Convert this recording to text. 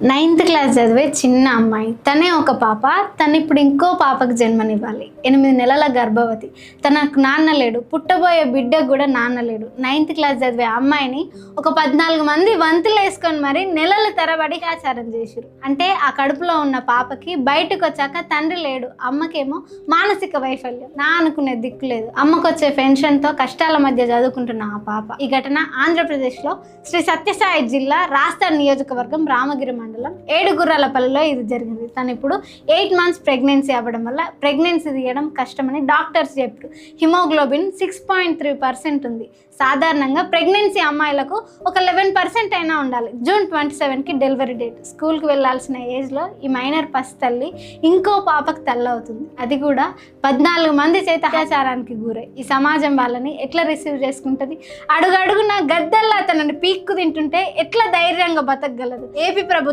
9th class చదివే చిన్న అమ్మాయి, తనే ఒక పాప. తను ఇప్పుడు ఇంకో పాపకు జన్మనివ్వాలి. 8 నెలల గర్భవతి. తనకు నాన్న లేడు, పుట్టబోయే బిడ్డకు కూడా నాన్న లేడు. 9th క్లాస్ చదివే అమ్మాయిని ఒక 14 మంది వంతులు వేసుకొని మరి నెలల తరబడి ఆచారం చేసిరు. అంటే ఆ కడుపులో ఉన్న పాపకి బయటకు వచ్చాక తండ్రి లేడు, అమ్మకేమో మానసిక వైఫల్యం, నా అనుకునే దిక్కు లేదు. అమ్మకు వచ్చే పెన్షన్తో కష్టాల మధ్య చదువుకుంటున్న ఆ పాప. ఈ ఘటన ఆంధ్రప్రదేశ్లో శ్రీ సత్యసాయి జిల్లా రాస్తార్ నియోజకవర్గం రామగిరి మండలం ఏడుగుర్రాలపల్లిలో ఇది జరిగింది. తను ఇప్పుడు 8 months ప్రెగ్నెన్సీ అవ్వడం వల్ల ప్రెగ్నెన్సీ తీయడం కష్టమని డాక్టర్స్ చెప్పారు. హిమోగ్లోబిన్ 6.3% ఉంది. సాధారణంగా ప్రెగ్నెన్సీ అమ్మాయిలకు ఒక 11% అయినా ఉండాలి. జూన్ 27కి డెలివరీ డేట్. స్కూల్కి వెళ్లాల్సిన ఏజ్లో ఈ మైనర్ పసి తల్లి ఇంకో పాపకు తల్లవుతుంది. అది కూడా 14 మంది చేత అత్యాచారానికి గురై. ఈ సమాజం వాళ్ళని ఎట్లా రిసీవ్ చేసుకుంటుంది? అడుగడుగున గద్దల్లా తనని పీక్కు తింటుంటే ఎట్లా ధైర్యంగా బతకగలదు? ఏపీ ప్రభుత్వం